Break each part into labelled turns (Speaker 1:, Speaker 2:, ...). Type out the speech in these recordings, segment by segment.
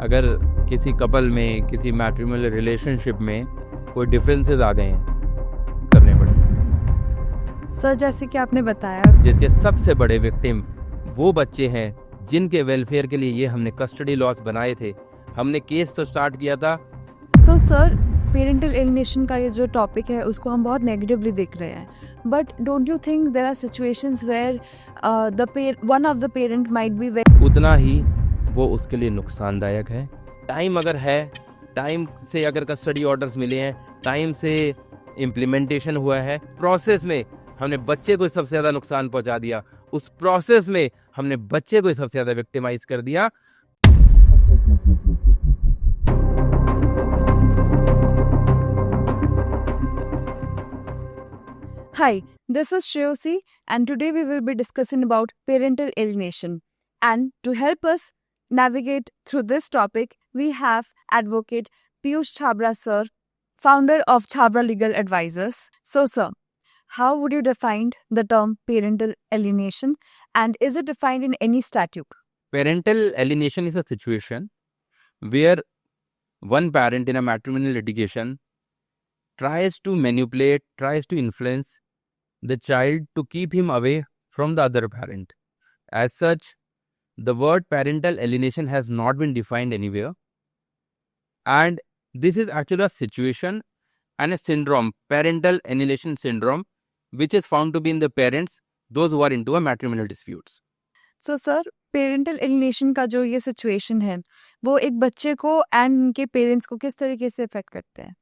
Speaker 1: अगर किसी कपल में, किसी मैट्रिमोनियल रिलेशनशिप में कोई डिफरेंसेस आ गए हैं, करने पड़े।
Speaker 2: सर जैसे कि आपने बताया,
Speaker 1: जिसके सबसे बड़े विक्टिम वो बच्चे हैं जिनके वेलफेयर के लिए ये हमने कस्टडी लॉस बनाए थे। हमने केस तो स्टार्ट किया था।
Speaker 2: सो सर पेरेंटल एलिनेशन का ये जो टॉपिक है उसको हम बहुत नेगेटिवली देख रहे हैं, but don't you think there are situations where one of the parent might be very,
Speaker 1: उतना ही वो उसके लिए नुकसानदायक है। टाइम अगर है, टाइम से अगर कस्टडी ऑर्डर्स मिले हैं, टाइम से इम्प्लीमेंटेशन हुआ है, प्रोसेस में हमने बच्चे को सबसे ज़्यादा नुकसान पहुंचा दिया, उस प्रोसेस में हमने बच्चे को सबसे ज़्यादा विक्टिमाइज कर दिया।
Speaker 2: Hi, this is Shreyosi and today we will be discussing about parental alienation. And to help us navigate through this topic, we have Advocate Piyush Chhabra sir, founder of Chhabra Legal Advisors. So sir, how would you define the term parental alienation and is it defined in any statute?
Speaker 1: Parental alienation is a situation where one parent in a matrimonial litigation tries to manipulate, tries to influence the child to keep him away from the other parent. As such, the word parental alienation has not been defined anywhere. And this is actually a situation and a syndrome, parental alienation syndrome, which is found to be in the parents, those who are into a matrimonial disputes.
Speaker 2: So sir, parental alienation का जो ये situation है वो एक बच्चे को and उनके parents को किस तरीके से इफेक्ट करते हैं?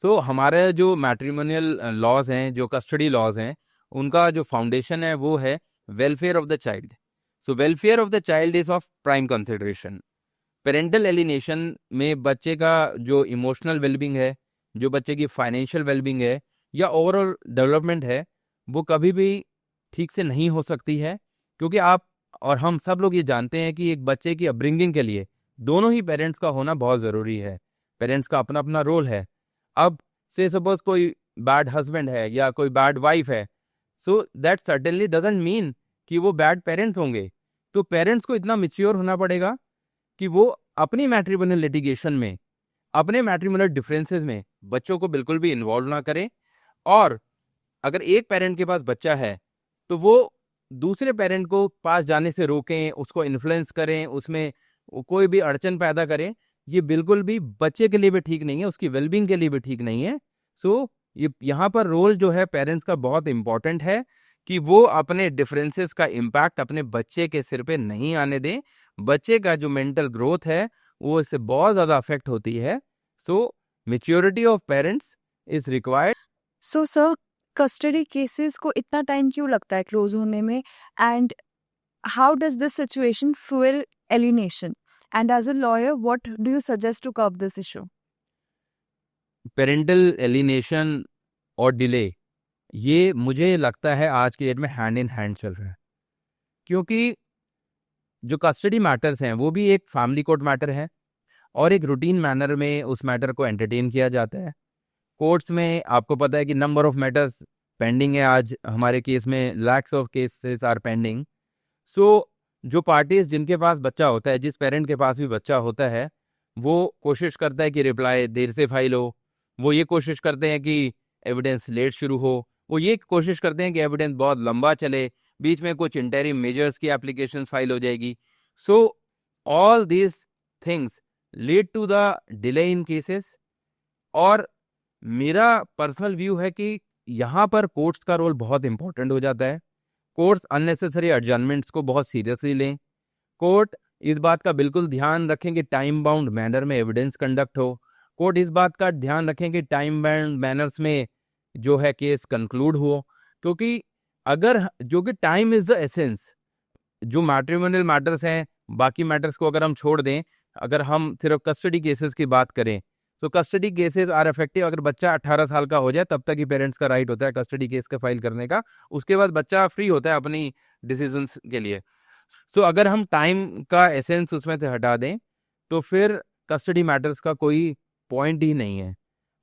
Speaker 1: सो हमारे जो मैट्रिमोनियल लॉज हैं, जो कस्टडी लॉज हैं, उनका जो फाउंडेशन है वो है welfare of the child. So welfare of the child is of prime consideration. Parental alienation में बच्चे का जो इमोशनल वेलबींग है, जो बच्चे की फाइनेंशियल वेलबींग है या ओवरऑल डेवलपमेंट है, वो कभी भी ठीक से नहीं हो सकती है, क्योंकि आप और हम सब लोग ये जानते हैं कि एक बच्चे की अपब्रिंगिंग के लिए दोनों ही पेरेंट्स का होना बहुत ज़रूरी है। पेरेंट्स का अपना अपना रोल है। अब से सपोज कोई बैड हस्बैंड है या कोई बैड वाइफ है, so that certainly doesn't mean कि वो बैड पेरेंट्स होंगे। तो पेरेंट्स को इतना मैच्योर होना पड़ेगा कि वो अपनी मैट्रिमोनियल लिटिगेशन में, अपने मैट्रिमोनियल डिफरेंसेस में बच्चों को बिल्कुल भी इन्वॉल्व ना करें। और अगर एक पेरेंट के पास बच्चा है तो वो दूसरे पेरेंट को पास जाने से रोकें, उसको इन्फ्लुएंस करें, उसमें कोई भी अड़चन पैदा करें, ये बिल्कुल भी बच्चे के लिए भी ठीक नहीं है, उसकी वेलबींग के लिए भी ठीक नहीं है। सो ये यहाँ पर रोल जो है पेरेंट्स का बहुत इंपॉर्टेंट है कि वो अपने डिफरेंसेस का इम्पैक्ट अपने बच्चे के सिर पे नहीं आने दें। बच्चे का जो मेंटल ग्रोथ है वो इससे बहुत ज़्यादा अफेक्ट होती है। So maturity of parents is required.
Speaker 2: So sir custody cases को इतना टाइम क्यों लगता है क्लोज होने में, and how does this situation fuel alienation, and as a lawyer what do you suggest to curb this issue?
Speaker 1: Parental alienation और delay, ये मुझे लगता है आज के डेट में हैंड इन हैंड चल रहा है, क्योंकि जो कस्टडी मैटर्स हैं वो भी एक फैमिली कोर्ट मैटर है और एक रूटीन मैनर में उस मैटर को एंटरटेन किया जाता है। कोर्ट्स में आपको पता है कि नंबर ऑफ मैटर्स पेंडिंग है। आज हमारे केस में lakhs of cases are pending. So जो पार्टीज जिनके पास बच्चा होता है, जिस पेरेंट के पास भी बच्चा होता है, वो कोशिश करता है कि रिप्लाई देर से फाइल हो, वो ये कोशिश करते हैं कि एविडेंस लेट शुरू हो, वो ये कोशिश करते हैं कि एविडेंस बहुत लंबा चले, बीच में कुछ इंटरिम मेजर्स की एप्लीकेशन फाइल हो जाएगी। So all these things lead to the delay in cases. और मेरा पर्सनल व्यू है कि यहाँ पर कोर्ट्स का रोल बहुत इंपॉर्टेंट हो जाता है। कोर्ट्स अननेसेसरी एडजर्नमेंट्स को बहुत सीरियसली लें। कोर्ट इस बात का बिल्कुल ध्यान रखें कि टाइम बाउंड मैनर में एविडेंस कंडक्ट हो। कोर्ट इस बात का ध्यान रखें कि टाइम बाउंड मैनर्स में जो है केस कंक्लूड हो, क्योंकि अगर जो कि टाइम इज द एसेंस। जो मैट्रिमोनियल मैटर्स हैं, बाकी मैटर्स को अगर हम छोड़ दें, अगर हम सिर्फ कस्टडी केसेस की बात करें तो कस्टडी केसेस आर इफेक्टिव अगर बच्चा 18 साल का हो जाए, तब तक ही पेरेंट्स का राइट होता है कस्टडी केस का फाइल करने का। उसके बाद बच्चा फ्री होता है अपनी डिसीजंस के लिए। सो अगर हम टाइम का एसेंस उसमें से हटा दें तो फिर कस्टडी मैटर्स का कोई पॉइंट ही नहीं है।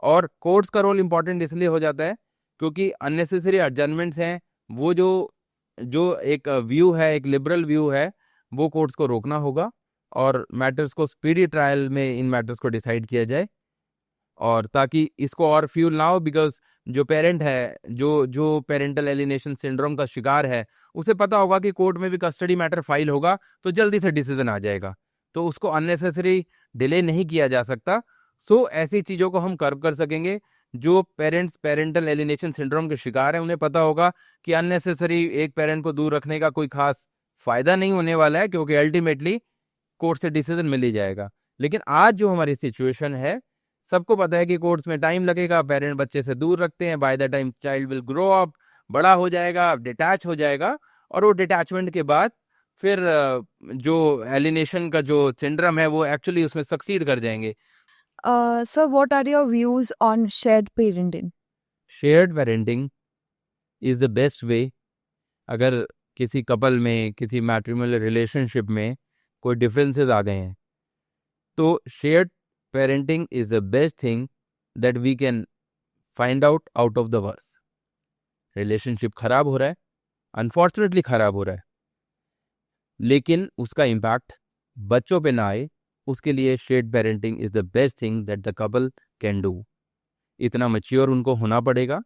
Speaker 1: और कोर्ट्स का रोल इंपॉर्टेंट इसलिए हो जाता है क्योंकि अननेसेसरी एडजर्नमेंट्स हैं, वो जो एक व्यू है, एक लिबरल व्यू है, वो कोर्ट्स को रोकना होगा। और मैटर्स को स्पीडी ट्रायल में इन मैटर्स को डिसाइड किया जाए, और ताकि इसको और फ्यूल ना हो। बिकॉज जो पेरेंट है, जो पेरेंटल एलिनेशन सिंड्रोम का शिकार है, उसे पता होगा कि कोर्ट में भी कस्टडी मैटर फाइल होगा तो जल्दी से डिसीजन आ जाएगा, तो उसको अननेसेसरी डिले नहीं किया जा सकता। सो ऐसी चीज़ों को हम कर्व कर सकेंगे। जो पेरेंट्स पेरेंटल एलिनेशन सिंड्रोम के शिकार हैं, उन्हें पता होगा कि अननेसेसरी एक पेरेंट को दूर रखने का कोई खास फायदा नहीं होने वाला है, क्योंकि अल्टीमेटली कोर्ट से डिसीजन मिल ही जाएगा। लेकिन आज जो हमारी सिचुएशन है, सबको पता है कि कोर्ट्स में टाइम लगेगा, पेरेंट बच्चे से दूर रखते हैं, by the time child will grow up, बड़ा हो जाएगा, डिटैच हो जाएगा, और वो डिटैचमेंट के बाद फिर जो एलिनेशन का जो सिंड्रोम है वो एक्चुअली उसमें सक्सीड कर जाएंगे।
Speaker 2: Sir, what are your views on shared parenting?
Speaker 1: Shared parenting is the best way. अगर किसी कपल में, किसी मैट्रिमोनियल रिलेशनशिप में कोई डिफरेंसेस आ गए हैं, तो shared parenting is the best thing that we can find out of the worse. Relationship खराब हो रहा है, अनफॉर्चुनेटली खराब हो रहा है, लेकिन उसका इम्पैक्ट बच्चों पे ना आए, उसके लिए shared parenting is the best thing that the couple can do. इतना मैच्योर उनको होना पड़ेगा।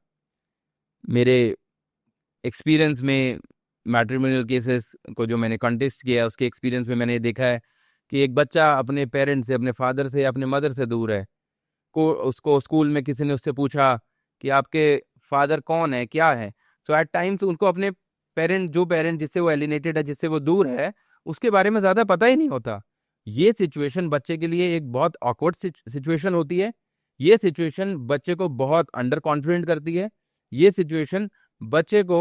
Speaker 1: मेरे एक्सपीरियंस में मैट्रिमोनियल केसेस को जो मैंने कंटेस्ट किया, उसके एक्सपीरियंस में मैंने देखा है कि एक बच्चा अपने पेरेंट्स से, अपने फादर से या अपने मदर से दूर है, उसको स्कूल में किसी ने उससे पूछा कि आपके फादर कौन है, क्या है। सो एट टाइम्स उनको अपने पेरेंट जिससे वो एलिनेटेड है, जिससे वो दूर है, उसके बारे में ज़्यादा पता ही नहीं होता। ये सिचुएशन बच्चे के लिए एक बहुत ऑकवर्ड सिचुएशन होती है। ये सिचुएशन बच्चे को बहुत अंडर कॉन्फिडेंट करती है। ये सिचुएशन बच्चे को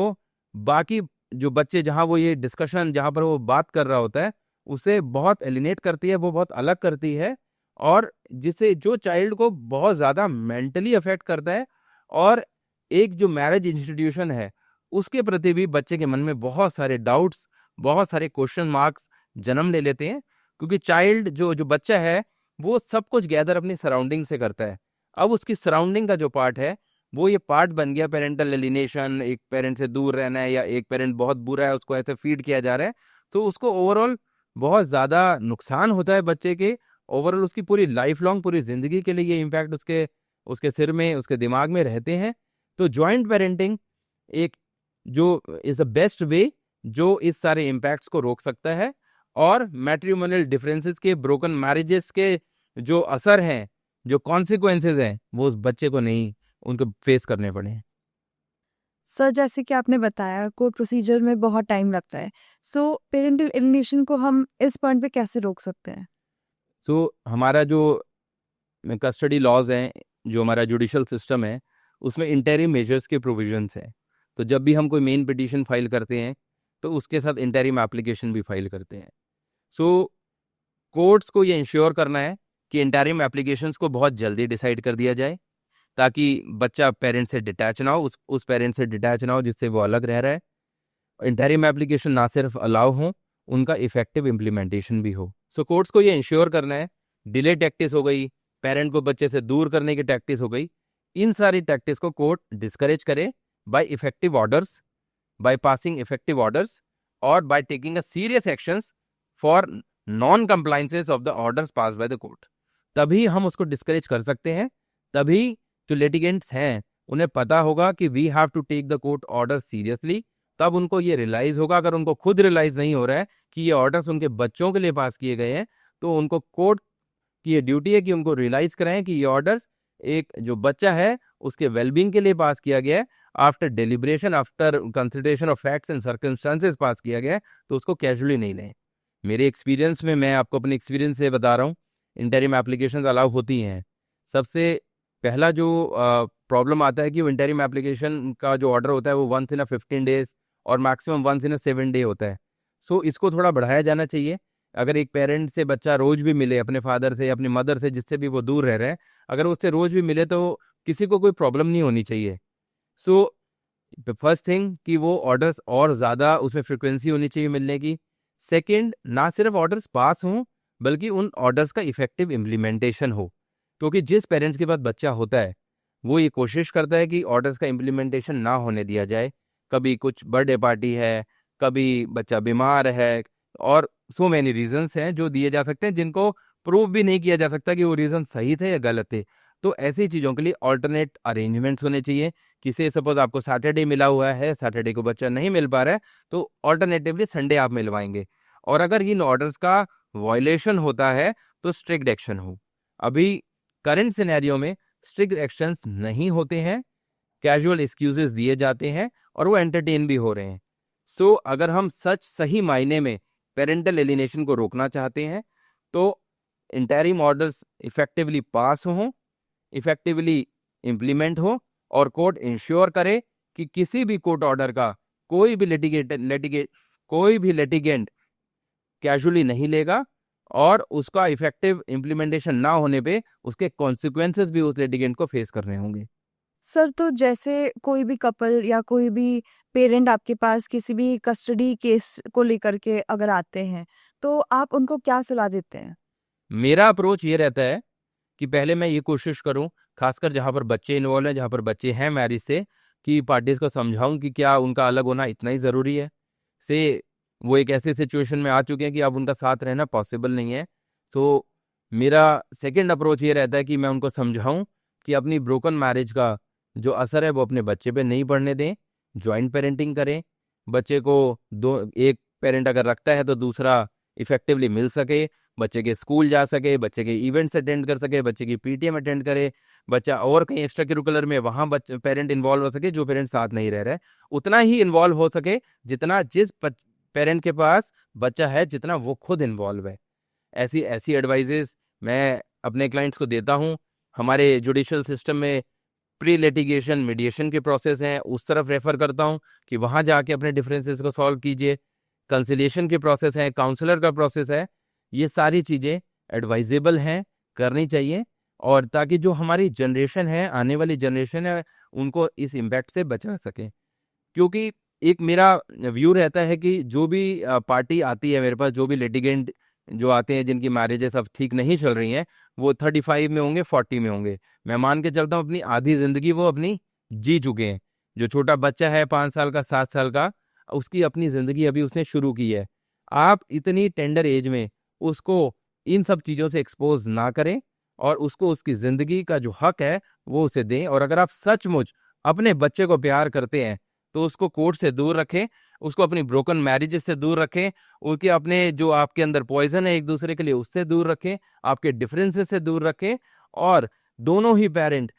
Speaker 1: बाकी जो बच्चे जहाँ वो ये डिस्कशन, जहाँ पर वो बात कर रहा होता है, उसे बहुत एलिनेट करती है, वो बहुत अलग करती है, और जिसे जो चाइल्ड को बहुत ज़्यादा मेंटली अफेक्ट करता है। और एक जो मैरिज इंस्टीट्यूशन है, उसके प्रति भी बच्चे के मन में बहुत सारे डाउट्स, बहुत सारे क्वेश्चन मार्क्स जन्म ले लेते हैं, क्योंकि चाइल्ड जो बच्चा है, वो सब कुछ गैदर अपनी सराउंडिंग से करता है। अब उसकी सराउंडिंग का जो पार्ट है, वो ये पार्ट बन गया पेरेंटल एलिनेशन, एक पेरेंट से दूर रहना है, या एक पेरेंट बहुत बुरा है, उसको ऐसे फीड किया जा रहा है, तो उसको ओवरऑल बहुत ज़्यादा नुकसान होता है बच्चे के। ओवरऑल उसकी पूरी लाइफ लॉन्ग, पूरी ज़िंदगी के लिए ये इम्पैक्ट उसके उसके सिर में, उसके दिमाग में रहते हैं। तो जॉइंट पेरेंटिंग एक जो इज़ द बेस्ट वे, जो इस सारे इम्पैक्ट्स को रोक सकता है, और मैट्रिमोनियल डिफरेंसेस के, ब्रोकन मैरिजेस के जो असर हैं, जो कॉन्सिक्वेंसेज हैं, वो उस बच्चे को नहीं उनको फेस करने पड़े।
Speaker 2: सर, जैसे कि आपने बताया कोर्ट प्रोसीजर में बहुत टाइम लगता है, सो पेरेंटल एलिनेशन को हम इस पॉइंट पे कैसे रोक सकते हैं?
Speaker 1: सो हमारा जो कस्टडी लॉज हैं, जो हमारा जुडिशल सिस्टम है, उसमें इंटरिम मेजर्स के प्रोविजंस हैं। तो जब भी हम कोई मेन पिटीशन फाइल करते हैं, तो उसके साथ इंटरिम एप्लीकेशन भी फाइल करते हैं। सो कोर्ट्स को ये इंश्योर करना है कि इंटरिम एप्लीकेशंस को बहुत जल्दी डिसाइड कर दिया जाए, ताकि बच्चा पेरेंट से डिटैच ना हो, उस पेरेंट से डिटैच ना हो जिससे वो अलग रह रहा है। इंटरिम एप्लीकेशन ना सिर्फ अलाउ हो, उनका इफेक्टिव इम्प्लीमेंटेशन भी हो। सो कोर्ट्स को ये इंश्योर करना है, डिले टैक्टिस हो गई, पेरेंट को बच्चे से दूर करने की टैक्टिस हो गई, इन सारी टैक्टिस को कोर्ट डिस्करेज करे by effective orders, by passing effective orders, और by taking a serious actions for non compliances of the orders pass by the court. तभी हम उसको डिस्करेज कर सकते हैं। तभी जो लिटिगेंट्स हैं, उन्हें पता होगा कि we have to take the court order seriously. तब उनको ये रियलाइज होगा। अगर उनको खुद रियलाइज नहीं हो रहा है कि ये ऑर्डर्स उनके बच्चों के लिए पास किए गए हैं, तो उनको कोर्ट की ये ड्यूटी है कि उनको रियलाइज कराएं कि ये ऑर्डर्स एक जो बच्चा है उसके वेलबींग के लिए पास किया गया है, after deliberation, after consideration of facts and circumstances pass किया गया है, तो उसको कैजुअली नहीं लें। मेरे एक्सपीरियंस में, मैं आपको अपने एक्सपीरियंस से बता रहा हूँ, इंटरिम एप्लीकेशंस अलाउ होती हैं। सबसे पहला जो प्रॉब्लम आता है कि वो इंटरिम एप्लीकेशन का जो ऑर्डर होता है वो 1 in a 15 days और मैक्सिमम 1 in a 7 day होता है। सो इसको थोड़ा बढ़ाया जाना चाहिए। अगर एक पेरेंट से बच्चा रोज़ भी मिले, अपने फादर से या अपनी मदर से, जिससे भी वो दूर रह रहे हैं, अगर उससे रोज़ भी मिले, तो किसी को कोई प्रॉब्लम नहीं होनी चाहिए। सो फर्स्ट थिंग कि वो ऑर्डर्स और ज़्यादा उसमें फ्रिक्वेंसी होनी चाहिए मिलने की। सेकंड, ना सिर्फ ऑर्डर्स पास हों, बल्कि उन ऑर्डर्स का इफेक्टिव इम्प्लीमेंटेशन हो, क्योंकि जिस पेरेंट्स के पास बच्चा होता है, वो ये कोशिश करता है कि ऑर्डर्स का इम्प्लीमेंटेशन ना होने दिया जाए। कभी कुछ बर्थडे पार्टी है, कभी बच्चा बीमार है, और सो मैनी रीजंस हैं जो दिए जा सकते हैं, जिनको प्रूव भी नहीं किया जा सकता कि वो रीजन सही थे या गलत थे। तो ऐसी चीज़ों के लिए ऑल्टरनेट अरेंजमेंट्स होने चाहिए। किसी सपोज आपको सैटरडे मिला हुआ है, सैटरडे को बच्चा नहीं मिल पा रहा है, तो ऑल्टरनेटिवली संडे आप मिलवाएंगे। और अगर इन ऑर्डर्स का वायलेशन होता है तो स्ट्रिक्ट एक्शन हो। अभी करंट सिनेरियो में स्ट्रिक्ट एक्शंस नहीं होते हैं, कैजुअल एक्सक्यूजेस दिए जाते हैं और वो एंटरटेन भी हो रहे हैं। सो अगर हम सच सही मायने में पेरेंटल एलिनेशन को रोकना चाहते हैं तो इंटरिम ऑर्डर्स इफेक्टिवली पास हों, इफेक्टिवली इम्प्लीमेंट हो और कोर्ट इंश्योर करे कि किसी भी कोर्ट ऑर्डर का कोई भी लिटिगेंट कैजुअली नहीं लेगा और उसका इफेक्टिव इम्प्लीमेंटेशन ना होने पे उसके कॉन्सिक्वेंसेस भी उस लिटिगेंट को फेस करने होंगे।
Speaker 2: सर, तो जैसे कोई भी कपल या कोई भी पेरेंट आपके पास किसी भी कस्टडी केस को लेकर के अगर आते हैं, तो आप उनको क्या सलाह देते हैं?
Speaker 1: मेरा अप्रोच ये रहता है कि पहले मैं ये कोशिश करूं, खासकर जहां पर बच्चे इन्वॉल्व हैं, जहां पर बच्चे हैं मैरिज से, कि पार्टीज को समझाऊं कि क्या उनका अलग होना इतना ही ज़रूरी है। से वो एक ऐसे सिचुएशन में आ चुके हैं कि अब उनका साथ रहना पॉसिबल नहीं है। तो मेरा सेकंड अप्रोच ये रहता है कि मैं उनको समझाऊं कि अपनी ब्रोकन मैरिज का जो असर है वो अपने बच्चे पे नहीं पड़ने दें, जॉइंट पेरेंटिंग करें। बच्चे को दो एक पेरेंट अगर रखता है तो दूसरा इफेक्टिवली मिल सके, बच्चे के स्कूल जा सके, बच्चे के इवेंट्स अटेंड कर सके, बच्चे की पीटीएम अटेंड करे, बच्चा और कहीं एक्स्ट्रा करिकुलर में वहाँ पेरेंट इन्वॉल्व हो सके, जो पेरेंट साथ नहीं रह रहा है उतना ही इन्वॉल्व हो सके जितना जिस पेरेंट के पास बच्चा है, जितना वो खुद इन्वॉल्व है। ऐसी ऐसी एडवाइजेस मैं अपने क्लाइंट्स को देता हूँ। हमारे जुडिशियल सिस्टम में प्री लिटिगेशन मीडिएशन के प्रोसेस हैं, उस तरफ रेफर करता हूँ कि वहाँ जाके अपने डिफरेंसेस को सॉल्व कीजिए। कंसिलिएशन के प्रोसेस है, काउंसलर का प्रोसेस है। ये सारी चीज़ें एडवाइजेबल हैं, करनी चाहिए, और ताकि जो हमारी जनरेशन है, आने वाली जनरेशन है, उनको इस इम्पैक्ट से बचा सकें। क्योंकि एक मेरा व्यू रहता है कि जो भी पार्टी आती है मेरे पास, जो भी लिटिगेंट जो आते हैं जिनकी मैरिजेस अब ठीक नहीं चल रही हैं, वो 35 में होंगे, 40 में होंगे। मैं मान के चलता हूँ अपनी आधी जिंदगी वो अपनी जी चुके हैं। जो छोटा बच्चा है 5 साल का, 7 साल का, उसकी अपनी जिंदगी अभी उसने शुरू की है। आप इतनी टेंडर एज में उसको इन सब चीज़ों से एक्सपोज ना करें और उसको उसकी जिंदगी का जो हक है वो उसे दें। और अगर आप सचमुच अपने बच्चे को प्यार करते हैं तो उसको कोर्ट से दूर रखें, उसको अपनी ब्रोकन मैरिजेस से दूर रखें, उसके अपने जो आपके अंदर पॉइजन है एक दूसरे के लिए उससे दूर रखें, आपके डिफरेंसेस से दूर रखें। और दोनों ही पेरेंट,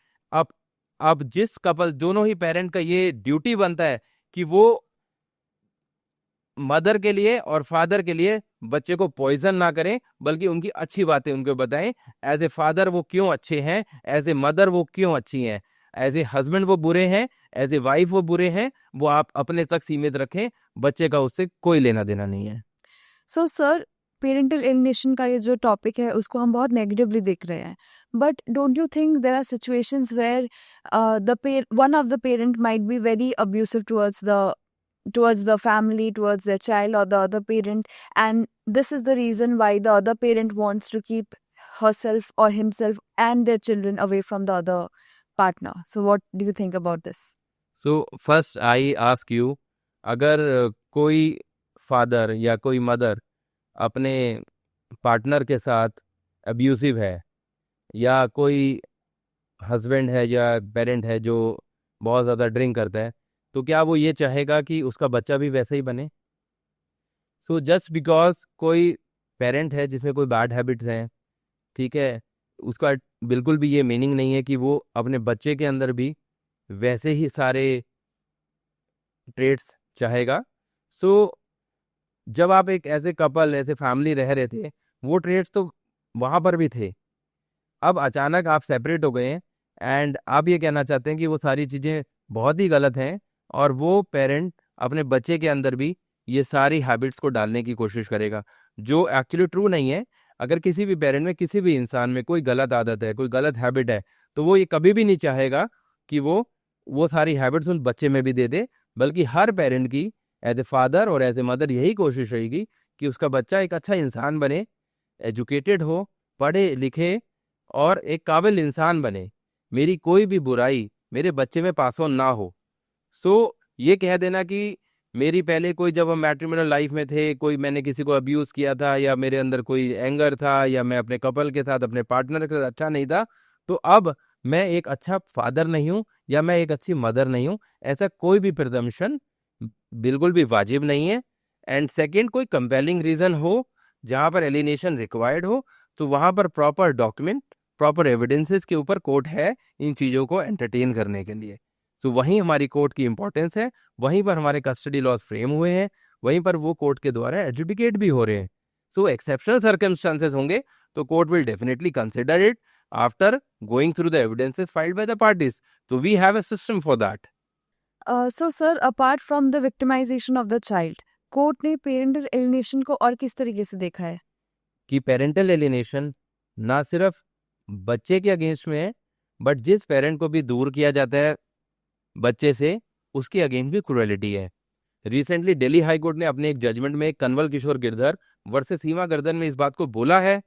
Speaker 1: अब जिस कपल, दोनों ही पेरेंट का ये ड्यूटी बनता है कि वो मदर के लिए और फादर के लिए बच्चे को पॉइजन ना करें, बल्कि उनकी अच्छी बातें उनको बताएं। एज ए फादर वो क्यों अच्छे हैं, एज ए मदर वो क्यों अच्छी हैं, एज ए हस्बैंड वो बुरे हैं, एज ए वाइफ वो बुरे हैं, वो आप अपने तक सीमित रखें। बच्चे का उससे कोई लेना देना नहीं है।
Speaker 2: सो सर, पेरेंटल एलिनेशन का ये जो टॉपिक है उसको हम बहुत नेगेटिवली देख रहे हैं, but don't you think there are situations where one of the parent might be very abusive towards the family, towards their child or the other parent, and this is the reason why the other parent wants to keep herself or himself and their children away from the other partner? So what do you think about this?
Speaker 1: So first I ask you, अगर कोई father या कोई mother अपने partner के साथ abusive है, या कोई हस्बैंड है या पेरेंट है जो बहुत ज़्यादा ड्रिंक करता है, तो क्या वो ये चाहेगा कि उसका बच्चा भी वैसे ही बने? सो जस्ट बिकॉज कोई पेरेंट है जिसमें कोई बैड हैबिट्स हैं, ठीक है, उसका बिल्कुल भी ये मीनिंग नहीं है कि वो अपने बच्चे के अंदर भी वैसे ही सारे ट्रेट्स चाहेगा। सो जब आप एक ऐसे कपल, ऐसे फैमिली रह रहे थे, वो ट्रेट्स तो वहाँ पर भी थे। अब अचानक आप सेपरेट हो गए हैं एंड आप ये कहना चाहते हैं कि वो सारी चीज़ें बहुत ही गलत हैं, और वो पेरेंट अपने बच्चे के अंदर भी ये सारी हैबिट्स को डालने की कोशिश करेगा, जो एक्चुअली ट्रू नहीं है। अगर किसी भी पेरेंट में, किसी भी इंसान में कोई गलत आदत है, कोई गलत हैबिट है, तो वो ये कभी भी नहीं चाहेगा कि वो सारी हैबिट्स उस बच्चे में भी दे दे। बल्कि हर पेरेंट की एज ए फादर और एज ए मदर यही कोशिश रहेगी कि उसका बच्चा एक अच्छा इंसान बने, एजुकेटेड हो, पढ़े लिखे और एक काबिल इंसान बने। मेरी कोई भी बुराई मेरे बच्चे में पास ऑन ना हो। सो ये कह देना कि मेरी पहले कोई, जब हम मैट्रिमोनियल लाइफ में थे, कोई मैंने किसी को अब्यूज किया था या मेरे अंदर कोई एंगर था या मैं अपने कपल के साथ, अपने पार्टनर के साथ अच्छा नहीं था, तो अब मैं एक अच्छा फादर नहीं हूं या मैं एक अच्छी मदर नहीं हूं, ऐसा कोई भी प्रिजम्पशन बिल्कुल भी वाजिब नहीं है। एंड सेकेंड, कोई कंपेलिंग रीजन हो जहां पर एलिनेशन रिक्वायर्ड हो, तो वहां पर प्रॉपर डॉक्यूमेंट, प्रॉपर एविडेंसेस के ऊपर कोर्ट है इन चीज़ों को एंटरटेन करने के लिए। तो वहीं हमारी कोर्ट की इंपॉर्टेंस है, वहीं पर हमारे कस्टडी लॉज फ्रेम हुए हैं, वहीं पर वो कोर्ट के द्वारा एडजुडिकेट भी हो रहे हैं। सो एक्सेप्शनल सर्कमस्टांसेस होंगे तो court will definitely consider it after going through the evidences filed by the parties. तो we have a system for that.
Speaker 2: So, sir, apart from the victimization of the child, court ने parental alienation को और किस तरीके से देखा है?
Speaker 1: कि पेरेंटल एलिनेशन ना सिर्फ बच्चे के अगेंस्ट में है, बट जिस पेरेंट को भी दूर किया जाता है बच्चे से, उसके अगेंस्ट भी क्रूएलिटी है। रिसेंटली दिल्ली हाई कोर्ट ने अपने एक जजमेंट में कन्वल किशोर गिरधर वर्सेस सीमा गर्दन में इस बात को बोला है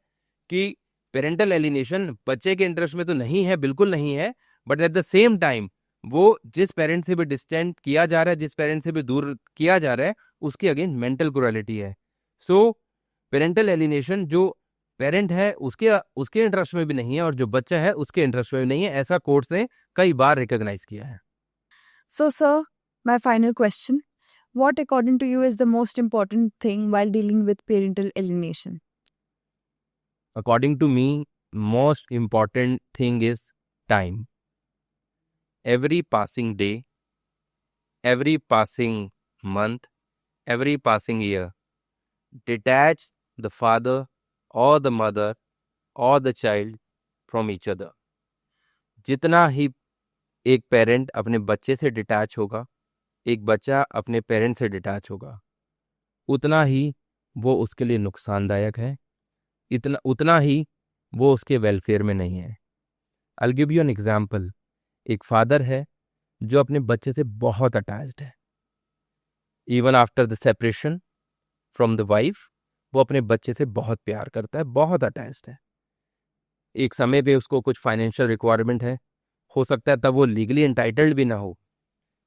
Speaker 1: कि पेरेंटल एलिनेशन बच्चे के इंटरेस्ट में तो नहीं है, बिल्कुल नहीं है, but at the same time वो जिस पेरेंट से भी डिस्टेंट किया जा रहा है, जिस पेरेंट से भी दूर किया जा रहा है, उसके अगेंस्ट मेंटल क्रूएलिटी है। सो पेरेंटल एलिनेशन जो पेरेंट है उसके इंटरेस्ट में भी नहीं है और जो बच्चा है उसके इंटरेस्ट में भी नहीं है, ऐसा कोर्ट ने कई बार रिकॉग्नाइज किया है।
Speaker 2: So, sir, my final question. What, according to you, is the most important thing while dealing with parental alienation?
Speaker 1: According to me, most important thing is time. Every passing day, every passing month, every passing year, detach the father or the mother or the child from each other. जितना ही एक parent अपने बच्चे से detach होगा, एक बच्चा अपने parent से डिटैच होगा, उतना ही वो उसके लिए नुकसानदायक है, उतना ही वो उसके वेलफेयर में नहीं है। I'll give you an example. एक फादर है जो अपने बच्चे से बहुत अटैच्ड है। Even after the separation from the wife, वो अपने बच्चे से बहुत प्यार करता है, बहुत अटैच्ड है। एक समय पे उसको कुछ फाइनेंशियल रिक्वायरमेंट है, हो सकता है तब वो लीगली एंटाइटल्ड भी ना हो,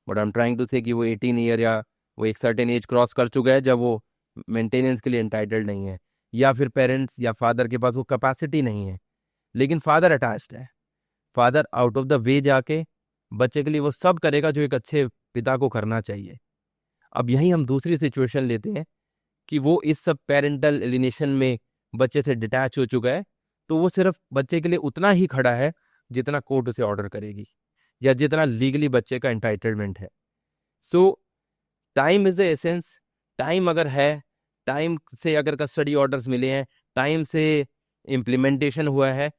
Speaker 1: but I am trying to say कि वो 18 ईयर या वो एक सर्टेन एज क्रॉस कर चुका है जब वो मेंटेनेंस के लिए एंटाइटल्ड नहीं है, या फिर पेरेंट्स या फादर के पास वो कैपेसिटी नहीं है, लेकिन फादर अटैच्ड है। Father out of the way जाके बच्चे के लिए वो सब करेगा जो एक अच्छे पिता को करना चाहिए। अब यहीं हम दूसरी सिचुएशन लेते हैं कि वो इस सब पेरेंटल एलिनेशन में बच्चे से डिटैच हो चुका है, तो वो सिर्फ बच्चे के लिए उतना ही खड़ा है जितना कोर्ट उसे ऑर्डर करेगी या जितना लीगली बच्चे का एंटाइटलमेंट है। सो time is the essence. Time अगर है, टाइम से अगर कस्टडी ऑर्डर्स मिले हैं, टाइम से इम्प्लीमेंटेशन हुआ है,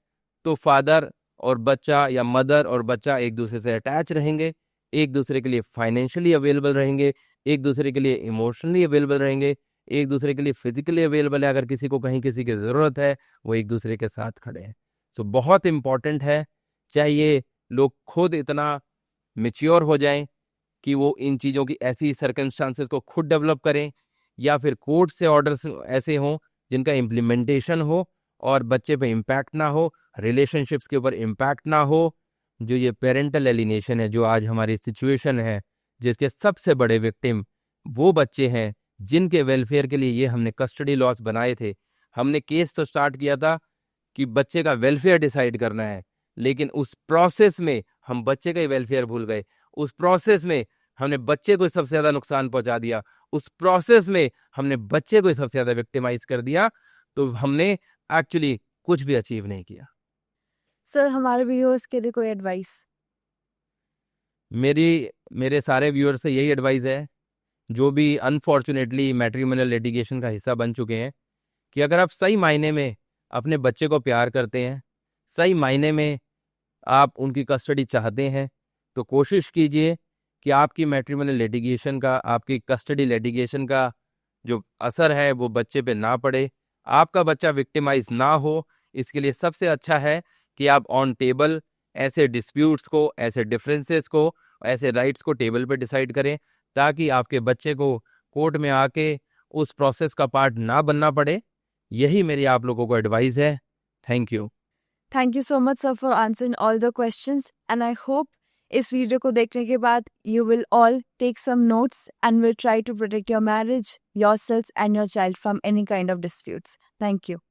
Speaker 1: तो फादर और बच्चा या मदर और बच्चा एक दूसरे से अटैच रहेंगे, एक दूसरे के लिए फाइनेंशियली अवेलेबल रहेंगे, एक दूसरे के लिए इमोशनली अवेलेबल रहेंगे, एक दूसरे के लिए फिजिकली अवेलेबल है। अगर किसी को कहीं किसी की ज़रूरत है, वो एक दूसरे के साथ खड़े हैं। सो बहुत इम्पॉर्टेंट है, चाहिए लोग खुद इतना मेच्योर हो जाएं कि वो इन चीज़ों की ऐसी सर्कमस्टांसेस को खुद डेवलप करें, या फिर कोर्ट से ऑर्डर्स ऐसे हों जिनका इम्प्लीमेंटेशन हो और बच्चे पे इम्पैक्ट ना हो, रिलेशनशिप्स के ऊपर इम्पैक्ट ना हो। जो ये पेरेंटल एलिनेशन है, जो आज हमारी सिचुएशन है, जिसके सबसे बड़े विक्टिम वो बच्चे हैं जिनके वेलफेयर के लिए ये हमने कस्टडी लॉज बनाए थे। हमने केस तो स्टार्ट किया था कि बच्चे का वेलफेयर डिसाइड करना है, लेकिन उस प्रोसेस में हम बच्चे का ही वेलफेयर भूल गए। उस प्रोसेस में हमने बच्चे को सबसे ज़्यादा नुकसान पहुंचा दिया। उस प्रोसेस में हमने बच्चे को सबसे ज़्यादा विक्टिमाइज कर दिया। तो हमने एक्चुअली कुछ भी अचीव नहीं किया।
Speaker 2: सर, हमारे व्यूअर्स के लिए कोई एडवाइस?
Speaker 1: मेरे सारे व्यूअर्स से यही एडवाइस है, जो भी अनफॉर्चुनेटली मैट्रिमोनियल लिटिगेशन का हिस्सा बन चुके हैं, कि अगर आप सही मायने में अपने बच्चे को प्यार करते हैं, सही मायने में आप उनकी कस्टडी चाहते हैं, तो कोशिश कीजिए कि आपकी मैट्रिमोनियल लिटिगेशन का, आपकी कस्टडी लिटिगेशन का जो असर है वो बच्चे पे ना पड़े, आपका बच्चा विक्टिमाइज ना हो। इसके लिए सबसे अच्छा है कि आप ऑन टेबल ऐसे डिस्प्यूट्स को, ऐसे डिफरेंसेस को, ऐसे राइट्स को टेबल पे डिसाइड करें, ताकि आपके बच्चे को कोर्ट में आके उस प्रोसेस का पार्ट ना बनना पड़े। यही मेरी आप लोगों को एडवाइस है। Thank you.
Speaker 2: Thank you so much, sir, for answering all the questions, and I hope इस वीडियो को देखने के बाद you will all take some notes and will try to protect your marriage, yourselves and your child from any kind of disputes. Thank you.